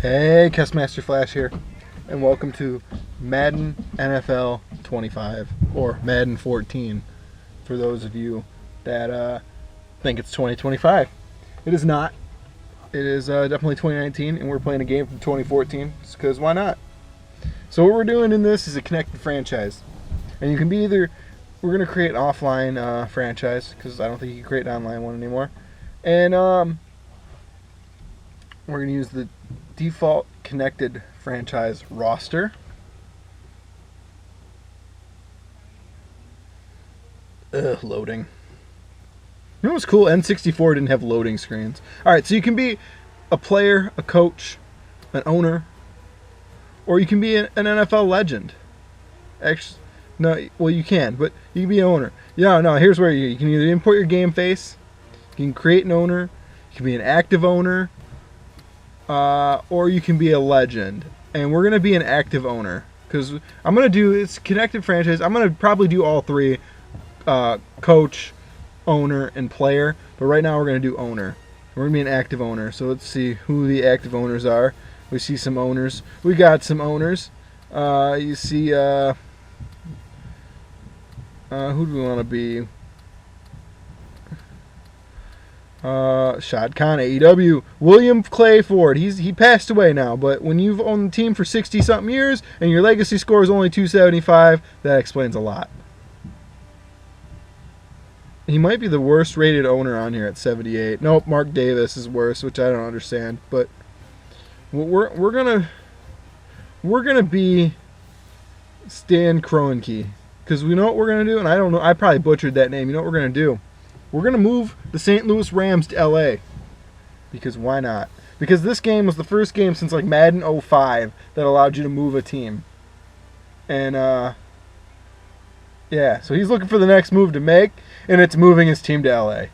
Hey, Kessmaster Flash here, and welcome to Madden NFL 25, or Madden 14, for those of you that think it's 2025. It is not. It is definitely 2019, and we're playing a game from 2014, because why not? So what we're doing in this is a connected franchise, and you can be either, we're going to create an offline franchise, because I don't think you can create an online one anymore, and we're going to use the default connected franchise roster. Loading. You know what's cool? N64 didn't have loading screens. Alright, so you can be a player, a coach, an owner, or you can be an NFL legend. Actually, no, well you can, but you can be an owner. No, here's where you can either import your game face, you can create an owner, you can be an active owner, or you can be a legend. And we're going to be an active owner, because I'm going to do, it's connected franchise, I'm going to probably do all three, coach, owner, and player, but right now we're going to do owner. We're going to be an active owner, so let's see who the active owners are. We see some owners. We got some owners. You see, who do we want to be? Shad Khan, AEW. William Clay Ford. He passed away now, but when you've owned the team for 60-something years and your legacy score is only 275, that explains a lot. He might be the worst rated owner on here at 78. Nope, Mark Davis is worse, which I don't understand. But we're gonna be Stan Kroenke, because we know what we're gonna do, and I don't know. I probably butchered that name. You know what we're gonna do? We're going to move the St. Louis Rams to LA. Because why not? Because this game was the first game since like Madden 05 that allowed you to move a team. And yeah, so he's looking for the next move to make, and it's moving his team to LA.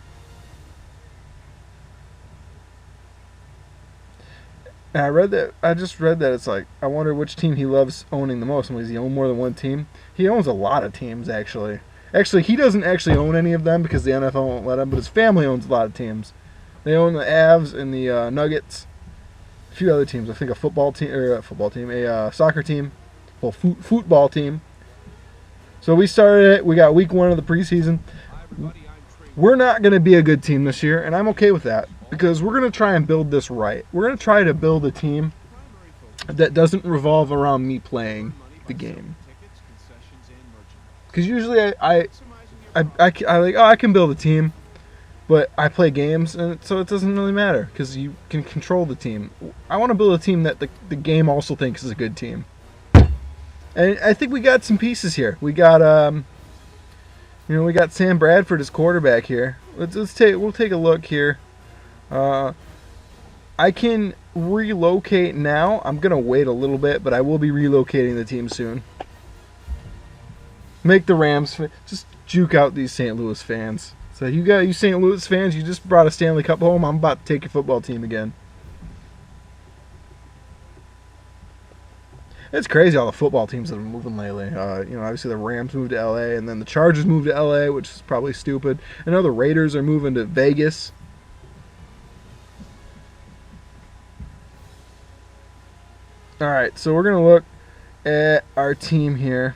And I just read that it's like, I wonder which team he loves owning the most. Does he own more than one team? He owns a lot of teams, actually. Actually, he doesn't actually own any of them because the NFL won't let him, but his family owns a lot of teams. They own the Avs and the Nuggets, a few other teams. I think a soccer team, well, football team. So we started it. We got week 1 of the preseason. We're not going to be a good team this year, and I'm okay with that because we're going to try and build this right. We're going to try to build a team that doesn't revolve around me playing the game. Because usually I like, oh, I can build a team, but I play games, and so it doesn't really matter because you can control the team. I want to build a team that the game also thinks is a good team. And I think we got some pieces here. We got we got Sam Bradford as quarterback here. We'll take a look here. I can relocate now. I'm gonna wait a little bit, but I will be relocating the team soon. Make the Rams just juke out these St. Louis fans. So you St. Louis fans, you just brought a Stanley Cup home. I'm about to take your football team again. It's crazy all the football teams that are moving lately. Obviously the Rams moved to LA, and then the Chargers moved to LA, which is probably stupid. I know the Raiders are moving to Vegas. All right, so we're gonna look at our team here.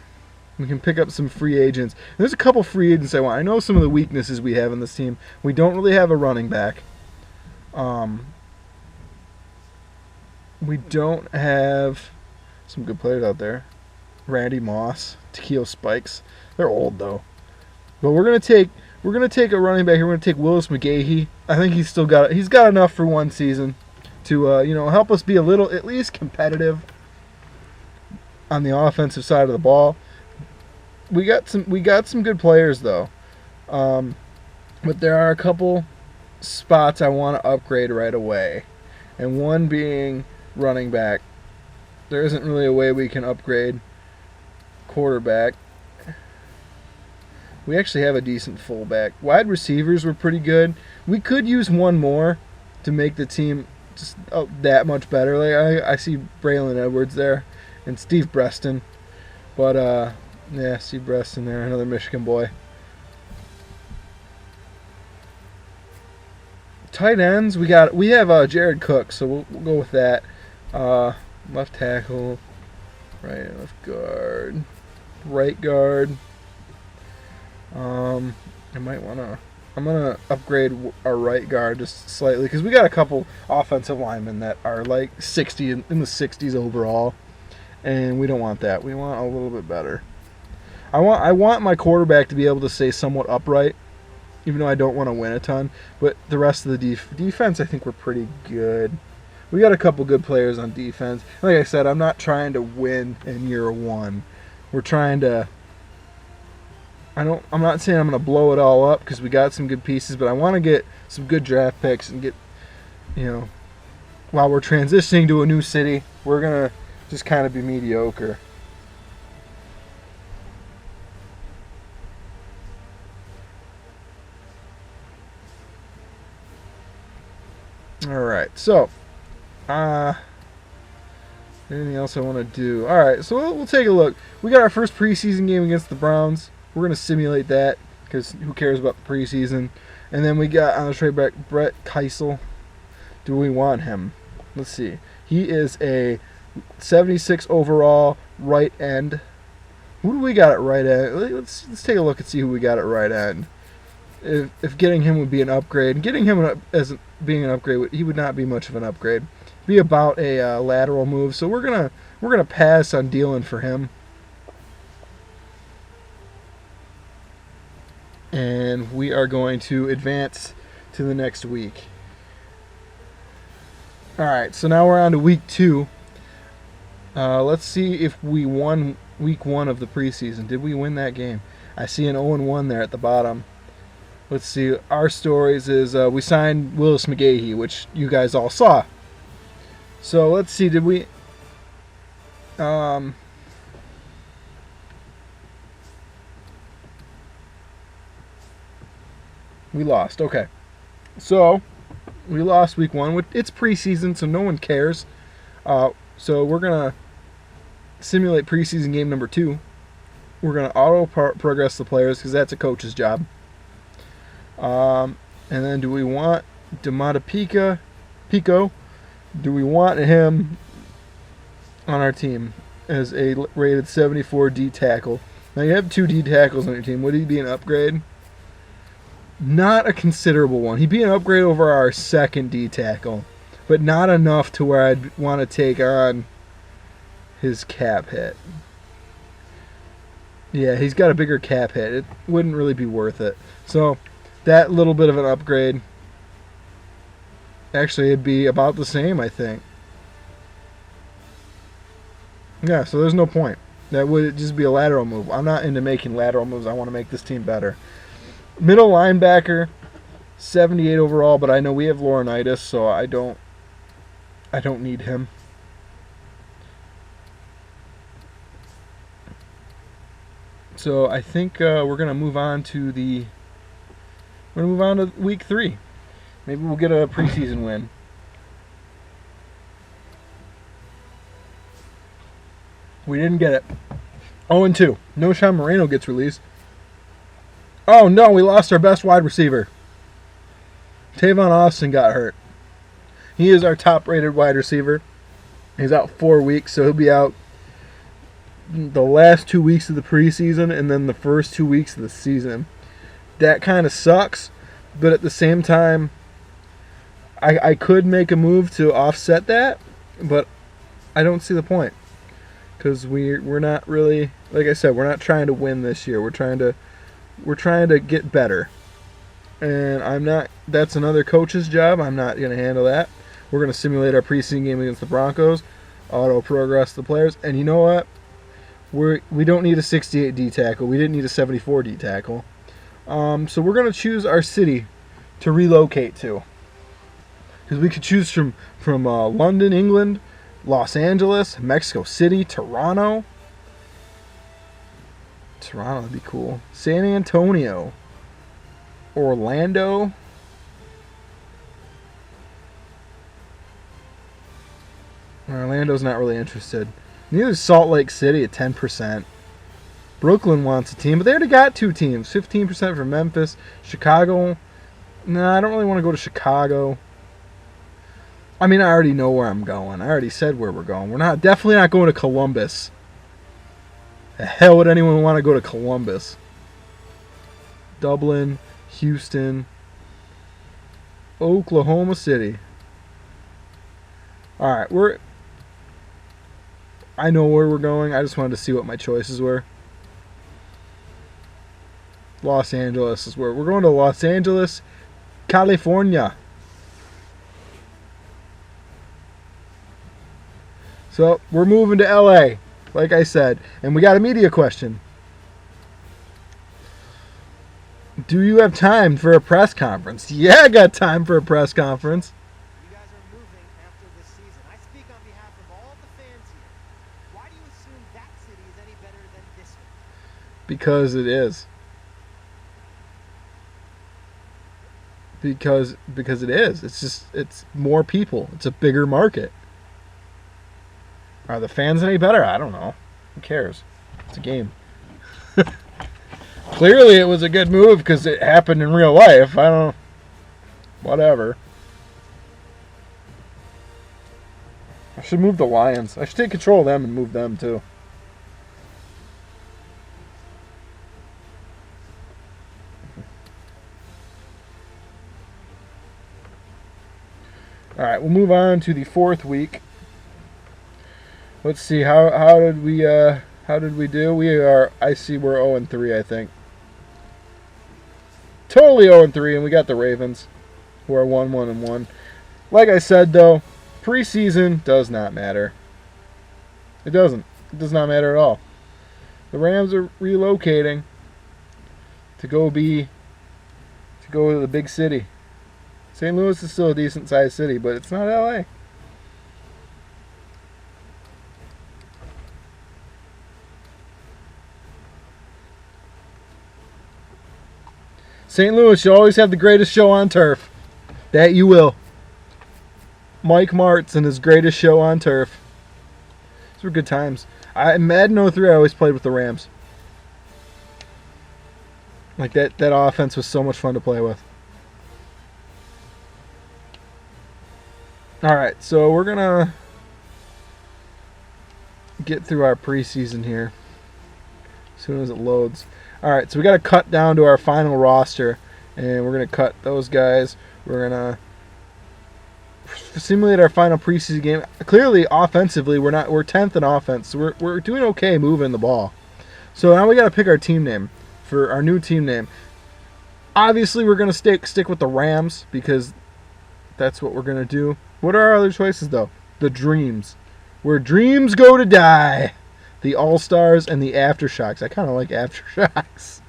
We can pick up some free agents. There's a couple free agents I want. I know some of the weaknesses we have in this team. We don't really have a running back. We don't have some good players out there. Randy Moss, Takeo Spikes. They're old though. But we're gonna take a running back here. We're gonna take Willis McGahee. I think he's got enough for one season to help us be a little at least competitive on the offensive side of the ball. We got some good players though, but there are a couple spots I want to upgrade right away, and one being running back. There isn't really a way we can upgrade quarterback. We actually have a decent fullback. Wide receivers were pretty good. We could use one more to make the team just that much better. Like I see Braylon Edwards there and Steve Breston, but yeah, Steve Breston there, another Michigan boy. Tight ends, we have Jared Cook, so we'll go with that. Left tackle, right and left guard, right guard. I might wanna. I'm gonna upgrade our right guard just slightly because we got a couple offensive linemen that are like 60 in the 60s overall, and we don't want that. We want a little bit better. I want my quarterback to be able to stay somewhat upright, even though I don't want to win a ton. But the rest of the defense, I think we're pretty good. We got a couple good players on defense. Like I said, I'm not trying to win in year one. We're trying to. I'm not saying I'm going to blow it all up because we got some good pieces, but I want to get some good draft picks and get, while we're transitioning to a new city, we're going to just kind of be mediocre. All right, so anything else I want to do? All right, so we'll take a look. We got our first preseason game against the Browns. We're going to simulate that because who cares about the preseason? And then we got on the trade back Brett Keisel. Do we want him? Let's see. He is a 76 overall right end. Who do we got at right end? Let's take a look and see who we got at right end. If getting him would be an upgrade, getting him as being an upgrade, he would not be much of an upgrade. Be about a lateral move. So we're gonna pass on dealing for him. And we are going to advance to the next week. All right, so now we're on to week 2. Let's see if we won week 1 of the preseason. Did we win that game? I see an 0-1 there at the bottom. Let's see. Our stories is we signed Willis McGahee, which you guys all saw. So let's see. Did we? We lost. Okay. So we lost week 1. It's preseason, so no one cares. So we're gonna simulate preseason game number 2. We're gonna auto progress the players because that's a coach's job. And then do we want Pico? Do we want him on our team as a rated 74 D tackle? Now you have 2 D tackles on your team. Would he be an upgrade? Not a considerable one. He'd be an upgrade over our second D tackle, but not enough to where I'd want to take on his cap hit. Yeah, he's got a bigger cap hit. It wouldn't really be worth it. So that little bit of an upgrade, actually it'd be about the same, I think. Yeah, so there's no point. That would just be a lateral move. I'm not into making lateral moves. I want to make this team better. Middle linebacker, 78 overall, but I know we have Laurinaitis, so I don't need him. So I think we're gonna move on to week 3. Maybe we'll get a preseason win. We didn't get it. 0-2. No Sean Moreno gets released. Oh no, we lost our best wide receiver. Tavon Austin got hurt. He is our top-rated wide receiver. He's out 4 weeks, so he'll be out the last 2 weeks of the preseason and then the first 2 weeks of the season. That kind of sucks, but at the same time, I could make a move to offset that, but I don't see the point. Because we're not really, like I said, we're not trying to win this year. We're trying to get better. And that's another coach's job. I'm not going to handle that. We're going to simulate our preseason game against the Broncos, auto progress the players, and you know what? We don't need a 68 D tackle. We didn't need a 74 D tackle. So we're going to choose our city to relocate to. Because we could choose from London, England, Los Angeles, Mexico City, Toronto. Toronto would be cool. San Antonio. Orlando. Orlando's not really interested. Neither is Salt Lake City at 10%. Brooklyn wants a team, but they already got 2 teams. 15% for Memphis. Chicago. Nah, I don't really want to go to Chicago. I mean, I already know where I'm going. I already said where we're going. We're definitely not going to Columbus. The hell would anyone want to go to Columbus? Dublin, Houston, Oklahoma City. All right, I know where we're going. I just wanted to see what my choices were. Los Angeles is where we're going, to Los Angeles, California. So we're moving to LA, like I said, and we got a media question. Do you have time for a press conference? Yeah, I got time for a press conference. You guys are moving after this season. I speak on behalf of all the fans here. Why do you assume that city is any better than this one? Because it is. Because it is. It's more people. It's a bigger market. Are the fans any better? I don't know. Who cares? It's a game. Clearly it was a good move because it happened in real life. I don't... Whatever. I should move the Lions. I should take control of them and move them too. Alright, we'll move on to the 4th week. Let's see, how did we do? I see we're 0-3, I think. Totally 0-3, and we got the Ravens, who are 1-1-1. Like I said, though, preseason does not matter. It doesn't. It does not matter at all. The Rams are relocating to go to the big city. St. Louis is still a decent-sized city, but it's not LA. St. Louis, you always have the greatest show on turf. That you will. Mike Martz and his greatest show on turf. These were good times. In Madden 03, I always played with the Rams. Like that offense was so much fun to play with. Alright, so we're going to get through our preseason here as soon as it loads. Alright, so we got to cut down to our final roster, and we're going to cut those guys. We're going to simulate our final preseason game. Clearly, offensively, we're 10th in offense, so we're doing okay moving the ball. So now we got to pick our team name for our new team name. Obviously, we're going to stick with the Rams because that's what we're going to do. What are our other choices, though? The Dreams. Where dreams go to die. The All-Stars and the Aftershocks. I kind of like Aftershocks.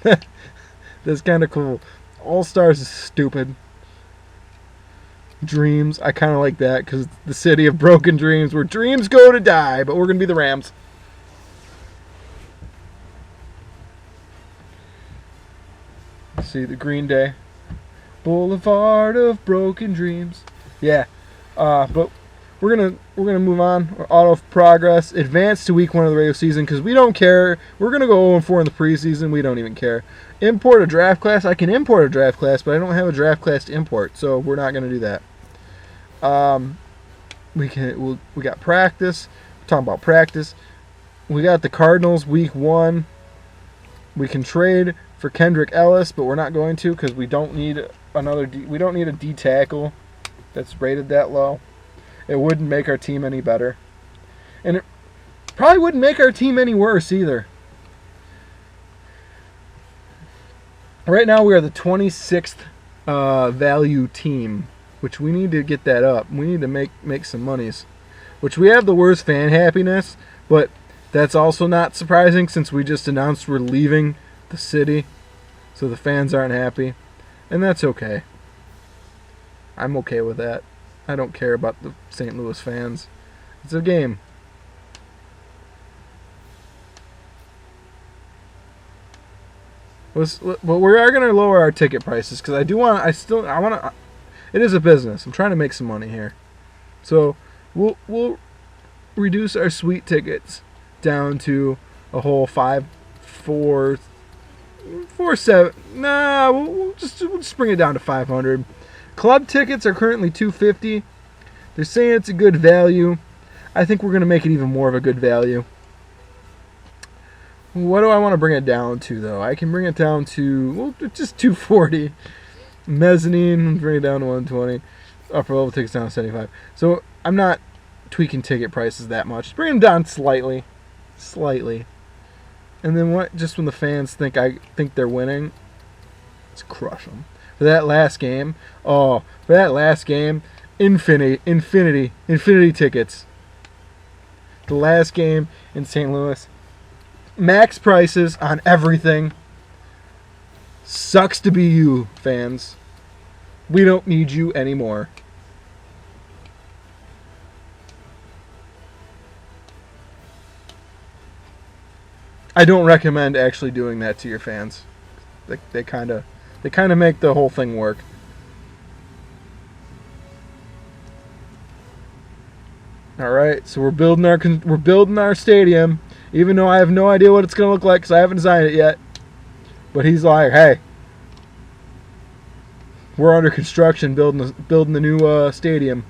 That's kind of cool. All-Stars is stupid. Dreams. I kind of like that because it's the city of broken dreams where dreams go to die. But we're going to be the Rams. Let's see, the Green Day. Boulevard of Broken Dreams. Yeah, but we're gonna move on. Auto progress, advance to week 1 of the regular season because we don't care. We're gonna go 0-4 in the preseason. We don't even care. Import a draft class. I can import a draft class, but I don't have a draft class to import, so we're not gonna do that. We got practice. We're talking about practice. We got the Cardinals week 1. We can trade for Kendrick Ellis, but we're not going to because we don't need we don't need a D tackle that's rated that low. It wouldn't make our team any better. And it probably wouldn't make our team any worse either. Right now we are the 26th value team, which we need to get that up. We need to make some monies. Which we have the worst fan happiness, but that's also not surprising since we just announced we're leaving the city. So the fans aren't happy. And that's okay. I'm okay with that. I don't care about the St. Louis fans. It's a game. But we are going to lower our ticket prices because I want to. It is a business. I'm trying to make some money here, so we'll reduce our suite tickets down to a whole 4-7. Nah, we'll just bring it down to 500. Club tickets are currently $250. They're saying it's a good value. I think we're going to make it even more of a good value. What do I want to bring it down to, though? I can bring it down to, well, just 240. Mezzanine, bring it down to 120. Upper level tickets down to 75. So I'm not tweaking ticket prices that much. Bring them down slightly. Slightly. And then what? Just when the fans think they're winning, let's crush them. For that last game, infinity tickets. The last game in St. Louis. Max prices on everything. Sucks to be you, fans. We don't need you anymore. I don't recommend actually doing that to your fans. They kind of make the whole thing work. All right, so we're building our stadium, even though I have no idea what it's gonna look like because I haven't designed it yet. But he's like, hey, we're under construction, building the new stadium.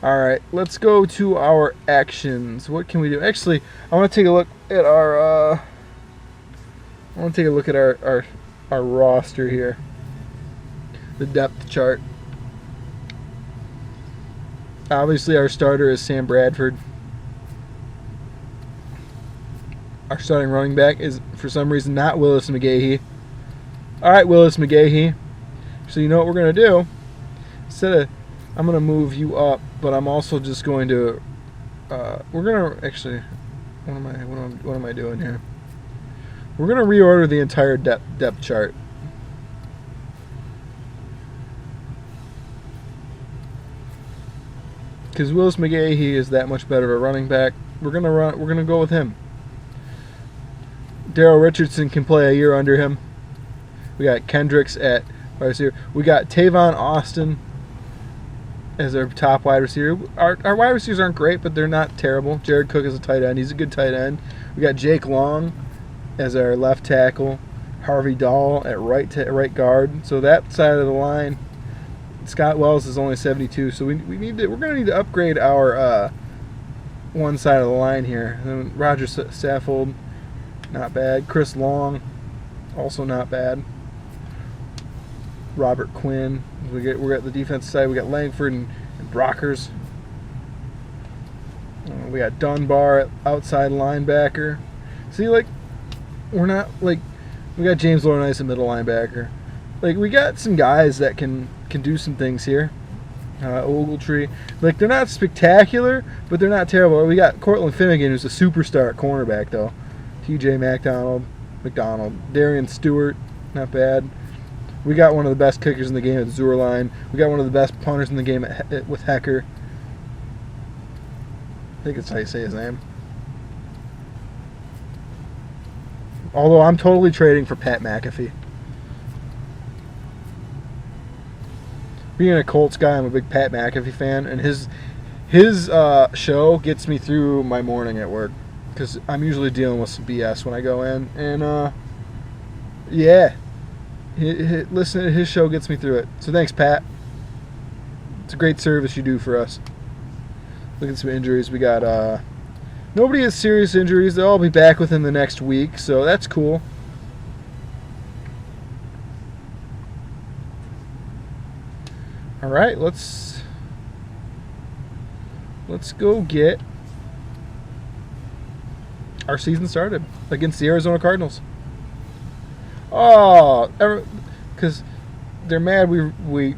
All right, let's go to our actions. What can we do? Actually, I want to take a look at our our roster here. The depth chart. Obviously, our starter is Sam Bradford. Our starting running back is, for some reason, not Willis McGahee. All right, Willis McGahee. So you know what we're gonna do? I'm gonna move you up, but I'm also just going to. We're gonna actually. What am I doing here? We're gonna reorder the entire depth chart. Because Willis McGahee is that much better of a running back. We're gonna go with him. Daryl Richardson can play a year under him. We got Kendricks at wide receiver. We got Tavon Austin as our top wide receiver. Our wide receivers aren't great, but they're not terrible. Jared Cook is a tight end. He's a good tight end. We got Jake Long as our left tackle. Harvey Dahl at right guard. So that side of the line, Scott Wells is only 72. So we're gonna need to upgrade our one side of the line here. And then Roger Saffold, not bad. Chris Long, also not bad. Robert Quinn. We're at the defensive side. We got Langford and Brockers. We got Dunbar, outside linebacker. See, we're not we got James Laurinaitis, a middle linebacker. We got some guys that can do some things here. Ogletree. They're not spectacular, but they're not terrible. We got Cortland Finnegan, who's a superstar at cornerback, though. T.J. McDonald. Darian Stewart, not bad. We got one of the best kickers in the game at Zurline. We got one of the best punters in the game with Hecker. I think that's how you say his name. Although I'm totally trading for Pat McAfee. Being a Colts guy, I'm a big Pat McAfee fan, and his show gets me through my morning at work because I'm usually dealing with some BS when I go in, and yeah. Listen to his show gets me through it. So thanks, Pat. It's a great service you do for us. Look at some injuries. We got nobody has serious injuries. They'll all be back within the next week, so that's cool. All right, let's go get our season started against the Arizona Cardinals. Oh, because they're mad we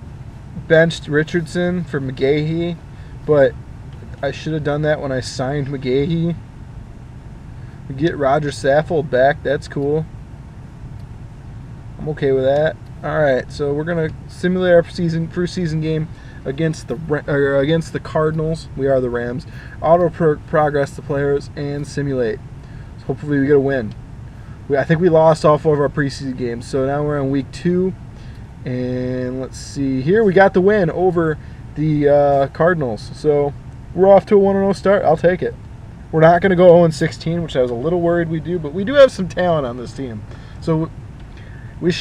benched Richardson for McGahee, but I should have done that when I signed McGahee. We get Roger Saffold back. That's cool. I'm okay with that. All right, so we're gonna simulate our first season game against the Cardinals. We are the Rams. Progress the players and simulate. So hopefully we get a win. I think we lost all 4 of our preseason games, so now we're on week 2. And let's see here. We got the win over the Cardinals. So we're off to a 1-0 start. I'll take it. We're not going to go 0-16, which I was a little worried we do, but we do have some talent on this team. So we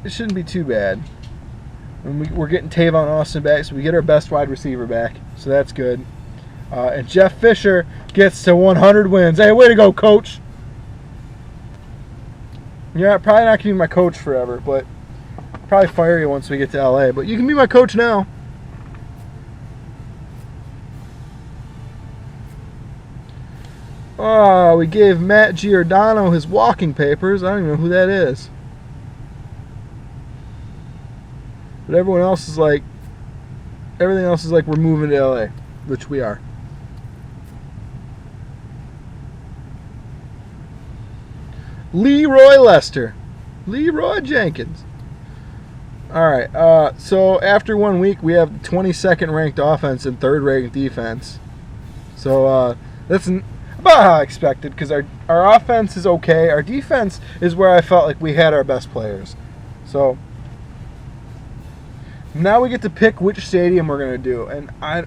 it shouldn't be too bad. And we're getting Tavon Austin back, so we get our best wide receiver back, so that's good. And Jeff Fisher gets to 100 wins. Hey, way to go, coach! Yeah, probably not gonna be my coach forever, but I'll probably fire you once we get to LA. But you can be my coach now. Oh, we gave Matt Giordano his walking papers. I don't even know who that is. But everything else is like we're moving to LA, which we are. Leroy Lester. Leroy Jenkins. All right. So after 1 week, we have 22nd ranked offense and 3rd ranked defense. So that's about how I expected, because our offense is okay. Our defense is where I felt like we had our best players. So now we get to pick which stadium we're going to do. And I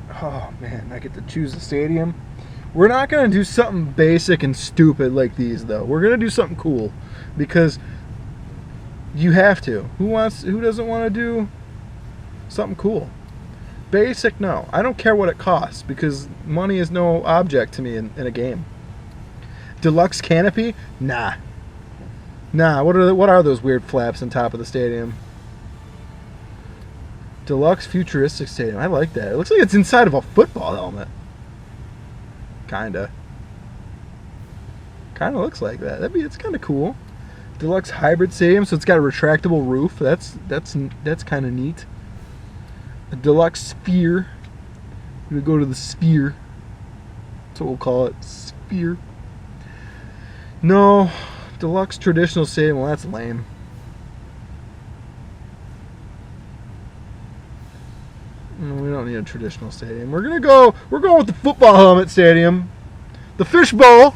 get to choose the stadium. We're not going to do something basic and stupid like these, though. We're going to do something cool, because you have to. Who doesn't want to do something cool? Basic, no. I don't care what it costs, because money is no object to me in a game. Deluxe canopy? Nah. What are those weird flaps on top of the stadium? Deluxe futuristic stadium. I like that. It looks like it's inside of a football helmet. Kinda looks like that. It's kind of cool. Deluxe hybrid stadium, so it's got a retractable roof. That's kind of neat. A deluxe sphere. We're gonna go to the sphere. That's what we'll call it. Sphere. No, deluxe traditional stadium. Well, that's lame. No, we don't need a traditional stadium. We're going with the football helmet stadium. The fishbowl.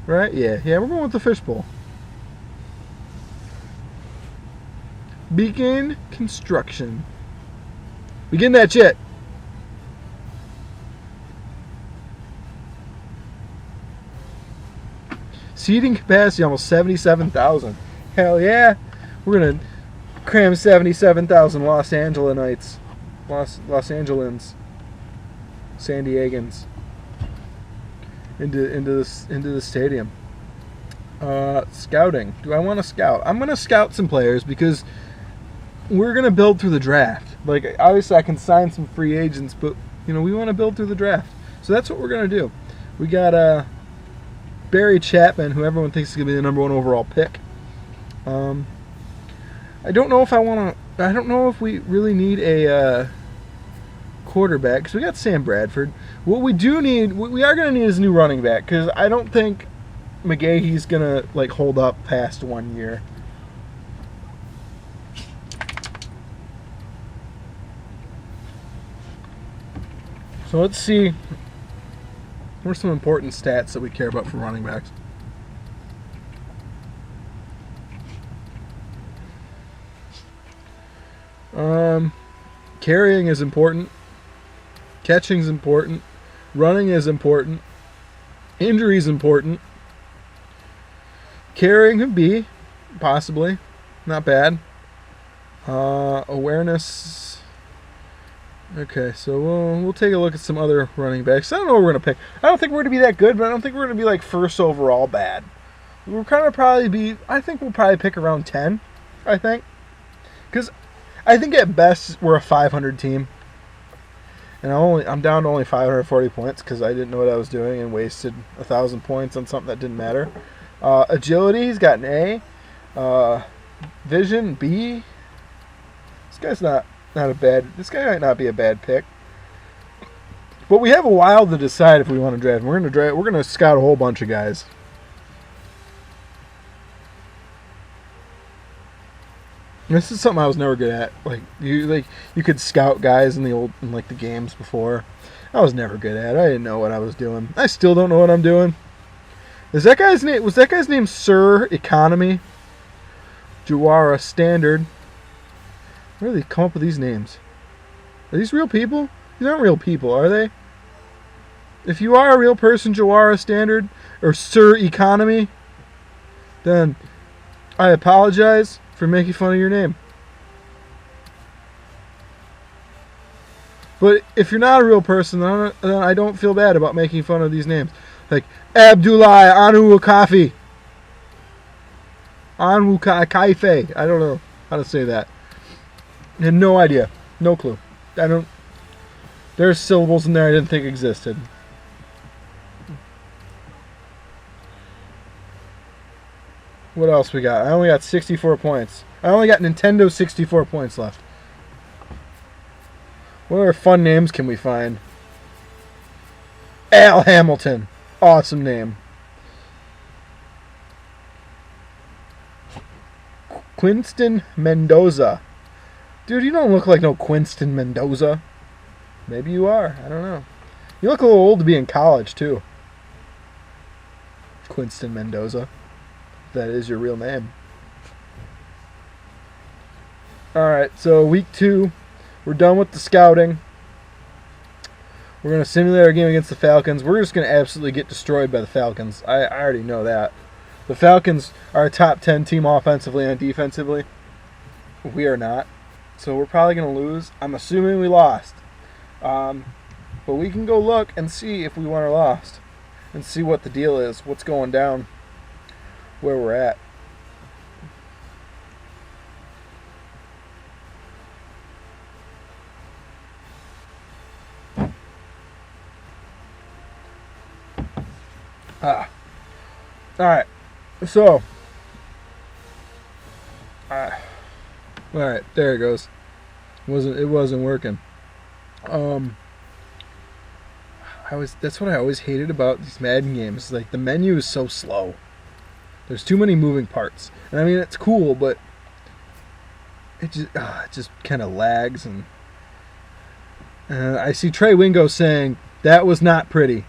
Right? Yeah, we're going with the fishbowl. Begin construction. Begin that shit. Seating capacity almost 77,000. Hell yeah. We're going to cram 77,000 Los Angelinites. Los Angelans. San Diegans. Into the stadium. Scouting. Do I want to scout? I'm going to scout some players, because we're going to build through the draft. Like, obviously I can sign some free agents, but we want to build through the draft. So that's what we're going to do. We got Barry Chapman, who everyone thinks is going to be the number 1 overall pick. I don't know if we really need a quarterback, because we got Sam Bradford. What we do need, what we are going to need, is a new running back, because I don't think McGahee's going to hold up past 1 year. So let's see. What are some important stats that we care about for running backs? Carrying is important. Catching is important. Running is important. Injury is important. Carrying could be, possibly, not bad. Awareness. Okay, so we'll take a look at some other running backs. I don't know what we're going to pick. I don't think we're going to be that good, but I don't think we're going to be first overall bad. We'll kind of probably be, I think we'll probably pick around 10, I think. Because I think at best we're a 500 team. And I'm down to only 540 points because I didn't know what I was doing and wasted 1,000 points on something that didn't matter. Agility, he's got an A. Vision, B. This guy's not a bad. This guy might not be a bad pick. But we have a while to decide if we want to draft. We're going to scout a whole bunch of guys. This is something I was never good at. You could scout guys in the games before. I was never good at it. I didn't know what I was doing. I still don't know what I'm doing. Was that guy's name Sir Economy? Jawara Standard. Where do they come up with these names? Are these real people? These aren't real people, are they? If you are a real person, Jawara Standard, or Sir Economy, then I apologize for making fun of your name. But if you're not a real person, then I don't feel bad about making fun of these names. Like Abdullah Anwukafi. Anwukaife. I don't know how to say that. I had no idea. No clue. There's syllables in there I didn't think existed. What else we got? I only got 64 points. I only got Nintendo 64 points left. What other fun names can we find? Al Hamilton. Awesome name. Quinston Mendoza. Dude, you don't look like no Quinston Mendoza. Maybe you are. I don't know. You look a little old to be in college, too. Quinston Mendoza. That is your real name. Alright, so week 2. We're done with the scouting. We're going to simulate our game against the Falcons. We're just going to absolutely get destroyed by the Falcons. I already know that. The Falcons are a top 10 team offensively and defensively. We are not. So we're probably going to lose. I'm assuming we lost. But we can go look and see if we won or lost. And see what the deal is. What's going down. Where we're at. Alright. So. Alright, there it goes. It wasn't working. That's what I always hated about these Madden games. Like, the menu is so slow. There's too many moving parts. And I mean, it's cool, but it just kind of lags. And I see Trey Wingo saying, that was not pretty.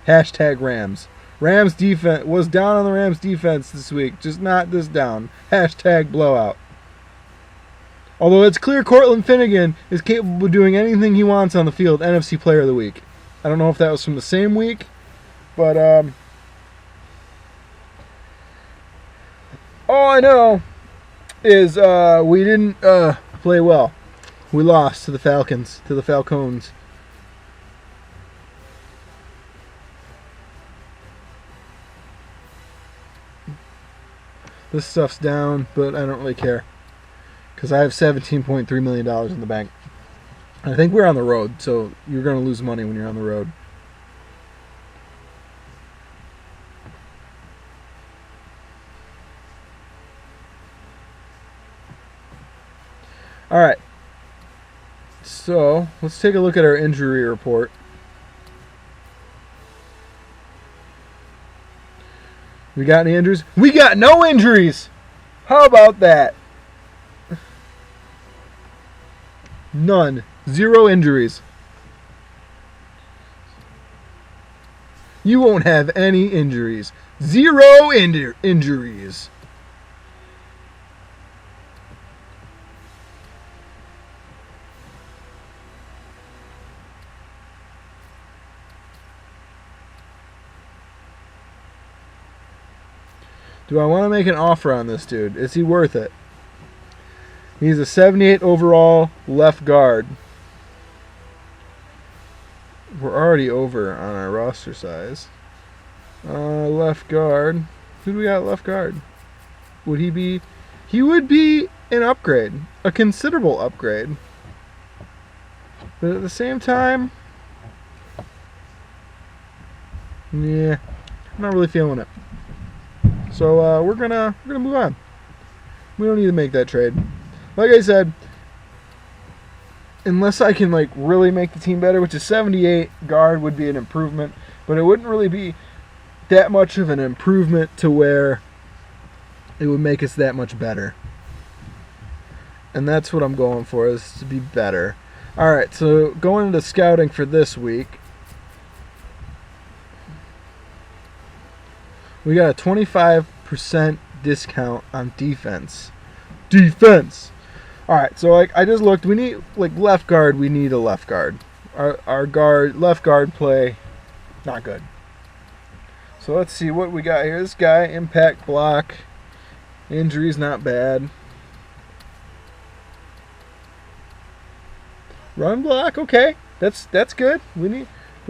Hashtag Rams. Rams defense was down on the Rams defense this week. Just not this down. Hashtag blowout. Although it's clear Cortland Finnegan is capable of doing anything he wants on the field. NFC Player of the Week. I don't know if that was from the same week, but all I know is we didn't play well. We lost to the Falcons, to the Falcons. This stuff's down, but I don't really care. Because I have $17.3 million in the bank. I think we're on the road, so you're going to lose money when you're on the road. Alright. So, let's take a look at our injury report. We got any injuries? We got no injuries! How about that? None. 0 injuries. You won't have any injuries. 0 injuries. Do I want to make an offer on this dude? Is he worth it? He's a 78 overall left guard. We're already over on our roster size. Left guard. Who do we got left guard? Would he be... He would be an upgrade. A considerable upgrade. But at the same time... Yeah. I'm not really feeling it. So we're gonna move on. We don't need to make that trade. Like I said, unless I can like really make the team better, which is 78 guard would be an improvement, but it wouldn't really be that much of an improvement to where it would make us that much better. And that's what I'm going for, is to be better. All right, so going into scouting for this week, we got a 25% discount on defense. Defense! Alright, so like I just looked, we need like left guard, we need a left guard. Our left guard play, not good. So let's see what we got here. This guy, impact block. Injury's not bad. Run block, okay. That's good. We'll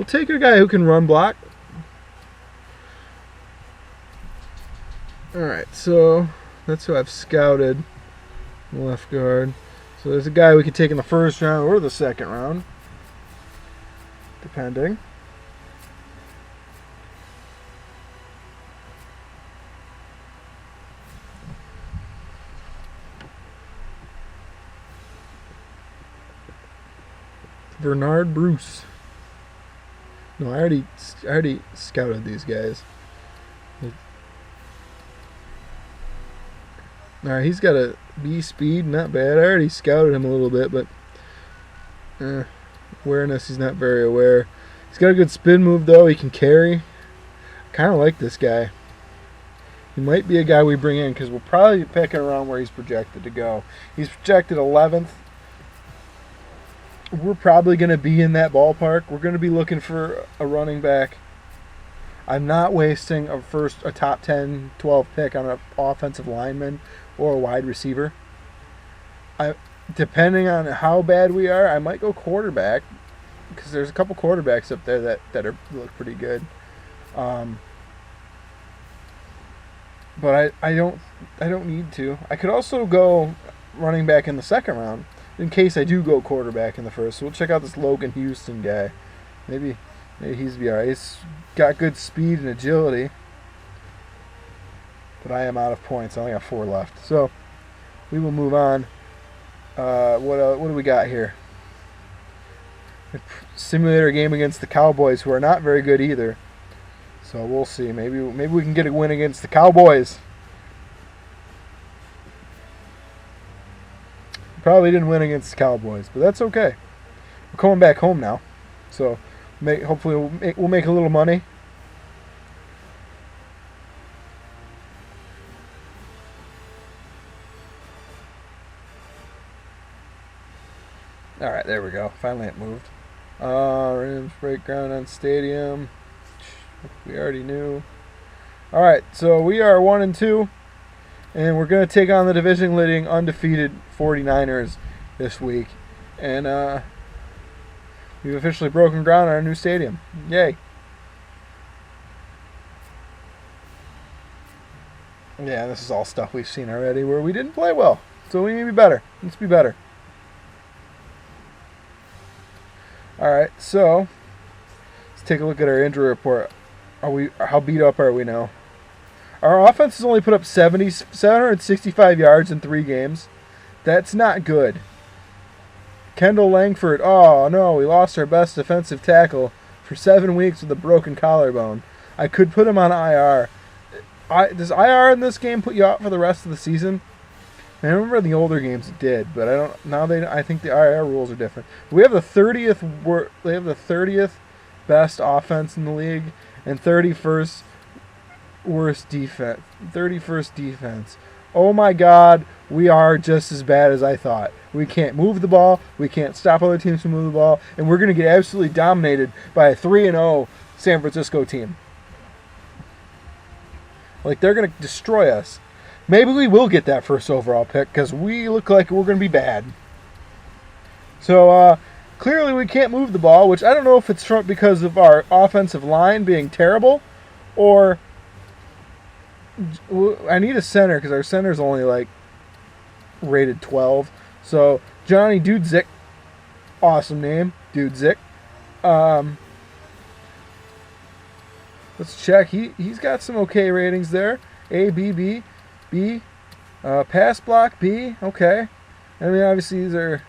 take a guy who can run block. Alright, so that's who I've scouted. Left guard. So there's a guy we could take in the first round or the second round. Depending. Bernard Bruce. No, I already scouted these guys. Alright, he's got a B speed, not bad. I already scouted him a little bit, but awareness, he's not very aware. He's got a good spin move though, he can carry. Kind of like this guy. He might be a guy we bring in because we'll probably be picking around where he's projected to go. He's projected 11th. We're probably going to be in that ballpark. We're going to be looking for a running back. I'm not wasting a top 10, 12 pick on an offensive lineman or a wide receiver. Depending on how bad we are, I might go quarterback because there's a couple quarterbacks up there that look pretty good. But I don't need to. I could also go running back in the second round in case I do go quarterback in the first. So we'll check out this Logan Houston guy. Maybe he's be alright. He's got good speed and agility. But I am out of points. I only got 4 left. So we will move on. What do we got here? Simulator game against the Cowboys, who are not very good either. So we'll see. Maybe we can get a win against the Cowboys. Probably didn't win against the Cowboys, but that's okay. We're coming back home now, so hopefully we'll make a little money. All right, there we go. Finally, it moved. Rams break ground on stadium. We already knew. All right, so we are 1-2. And we're going to take on the division-leading undefeated 49ers this week. And we've officially broken ground on our new stadium. Yay. Yeah, this is all stuff we've seen already where we didn't play well. So we need to be better. Let's be better. Alright, so let's take a look at our injury report. How beat up are we now? Our offense has only put up 765 yards in 3 games. That's not good. Kendall Langford, oh no, we lost our best defensive tackle for 7 weeks with a broken collarbone. I could put him on IR. Does IR in this game put you out for the rest of the season? I remember in the older games it did, but I don't. Now I think the IR rules are different. We have the 30th. They have the 30th best offense in the league and 31st worst defense. 31st defense. Oh my God, we are just as bad as I thought. We can't move the ball. We can't stop other teams from moving the ball, and we're going to get absolutely dominated by a 3-0 San Francisco team. Like, they're going to destroy us. Maybe we will get that first overall pick because we look like we're going to be bad. So, clearly we can't move the ball, which I don't know if it's because of our offensive line being terrible or I need a center because our center's only like rated 12. So, Johnny Dudzik, awesome name, Dudzik. Let's check. He's got some okay ratings there. A, B, B, B. Pass block, B. Okay. I mean, obviously these are,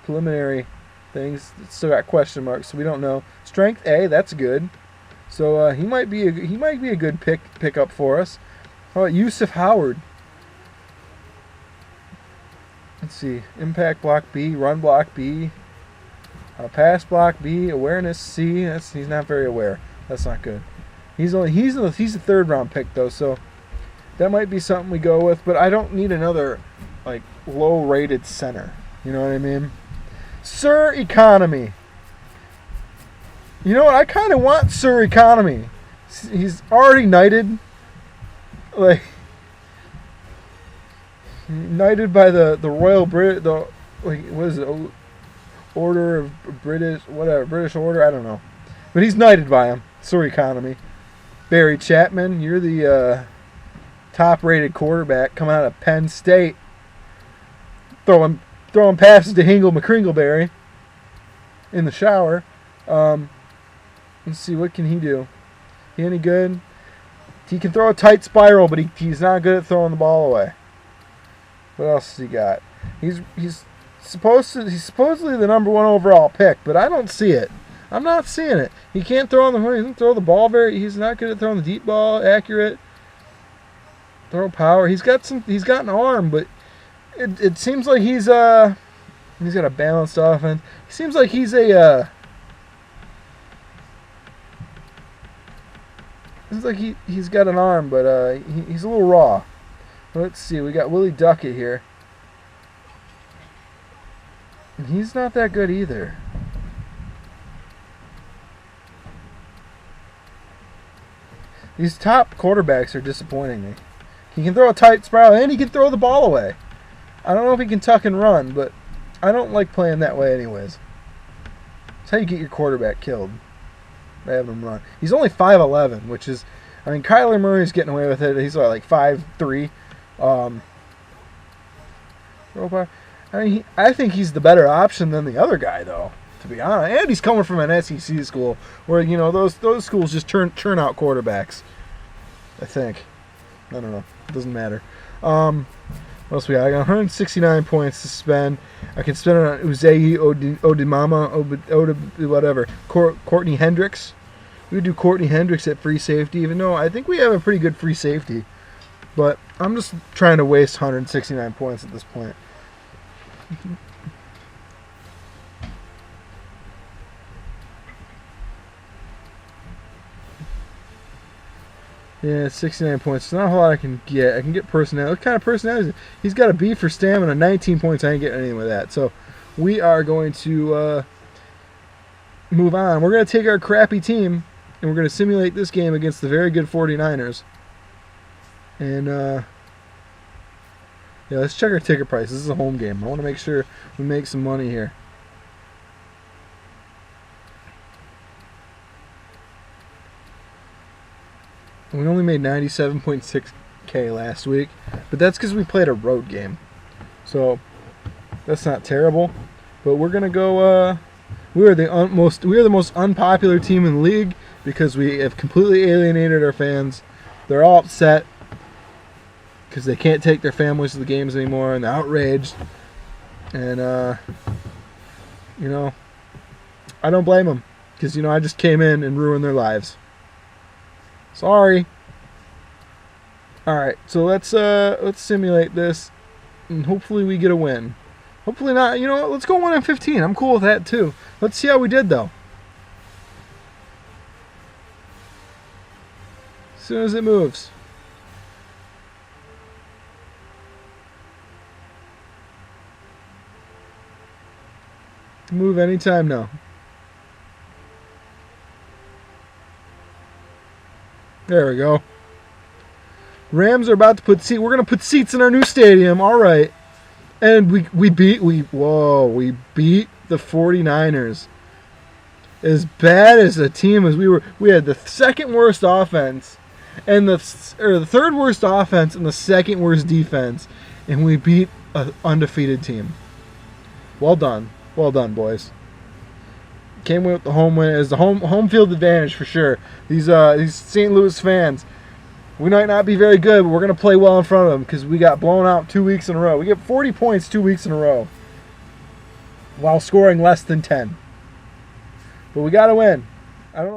preliminary things. It's still got question marks, so we don't know. Strength, A. That's good. So he might be a good pickup for us. How about Yusuf Howard? Let's see. Impact block, B. Run block, B. Pass block, B. Awareness, C. He's not very aware. That's not good. He's a 3rd round pick though, so that might be something we go with. But I don't need another low rated center. You know what I mean? Sir Economy. You know what? I kind of want Sir Economy. He's already knighted. Knighted by the Royal Brit, what is it? Order of British, whatever, British Order, I don't know. But he's knighted by him. Sorry, economy. Barry Chapman, you're the top-rated quarterback coming out of Penn State. Throwing passes to Hingle McCringleberry in the shower. Let's see, what can he do? He any good? He can throw a tight spiral, but he's not good at throwing the ball away. What else has he got? He's supposedly the number 1 overall pick, but I don't see it. I'm not seeing it. He can't throw he doesn't throw the ball he's not good at throwing the deep ball, accurate. Throw power. He's got an arm, but it seems like he's got a balanced offense. He seems like he's he's got an arm, but he's a little raw. Let's see. We got Willie Duckett here. And he's not that good either. These top quarterbacks are disappointing me. He can throw a tight spiral and he can throw the ball away. I don't know if he can tuck and run, but I don't like playing that way anyways. That's how you get your quarterback killed. By having him run. He's only 5'11", which is, I mean, Kyler Murray's getting away with it. He's like 5'3". I think he's the better option than the other guy, though, to be honest. And he's coming from an SEC school where, those schools just churn out quarterbacks. I think. I don't know. It doesn't matter. What else we got? I got 169 points to spend. I can spend it on Uzei Odimama, whatever. Courtney Hendricks. We would do Courtney Hendricks at free safety, even though I think we have a pretty good free safety. But I'm just trying to waste 169 points at this point. Yeah, 69 points. It's not a whole lot I can get. I can get personality. What kind of personality is it? He's got a B for stamina, 19 points. I ain't getting anything with that. So we are going to move on. We're going to take our crappy team, and we're going to simulate this game against the very good 49ers. And, yeah, let's check our ticket price. This is a home game. I want to make sure we make some money here. We only made $97.6K last week, but that's because we played a road game. So that's not terrible. But we're gonna go. We are the most unpopular team in the league because we have completely alienated our fans. They're all upset because they can't take their families to the games anymore, and they're outraged. And I don't blame them because I just came in and ruined their lives. Sorry. All right, so let's simulate this, and hopefully we get a win. Hopefully not. Let's go 1-15. I'm cool with that too. Let's see how we did though. As soon as it moves. Move anytime now. There we go. Rams are about to put seats. We're gonna put seats in our new stadium. All right, and we beat the 49ers. As bad as a team as we were, we had the second worst offense, and the third worst offense and the second worst defense, and we beat an undefeated team. Well done, boys. Came with the home win as the home field advantage for sure. These St. Louis fans, we might not be very good, but we're gonna play well in front of them because we got blown out 2 weeks in a row. We get 40 points 2 weeks in a row while scoring less than 10. But we gotta win. I don't know.